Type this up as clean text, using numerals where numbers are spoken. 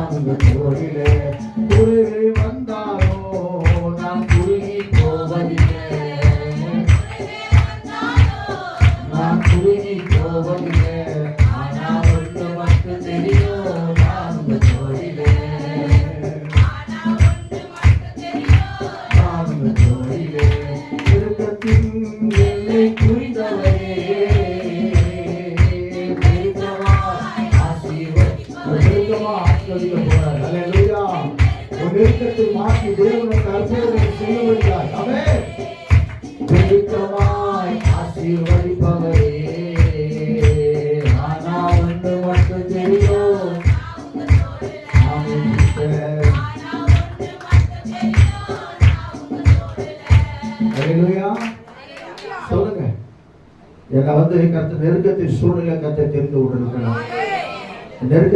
நான் உங்க தோளிலே. குளிர் வந்தாலோ நான் குறுகி போவதில்லை, நான் குறுகி போவதில்லை. ஆனா ஒன்று மட்டும் தெரியும், நான் உங்க தோளிலே, நான் உங்க தோளிலே. திருக்கத்தின் எல்லை புரிந்தவரே, நெருக்கத்தை மாற்றி தேவனுக்கு அற்புதங்களை செய்ய வருகிறார். ஆமென். நெருக்கமாய் ஆசீர்வதிப்பவரே, ஆனா ஒன்று மட்டும் தெரியும், ஹல்லேலூயா. சொல்லுங்க, என்னை கர்த்தர் நெருக்கத்தை சூழ்நிலை கர்த்தர் தெரிந்து விட்டுருக்கலாம். நெருக்க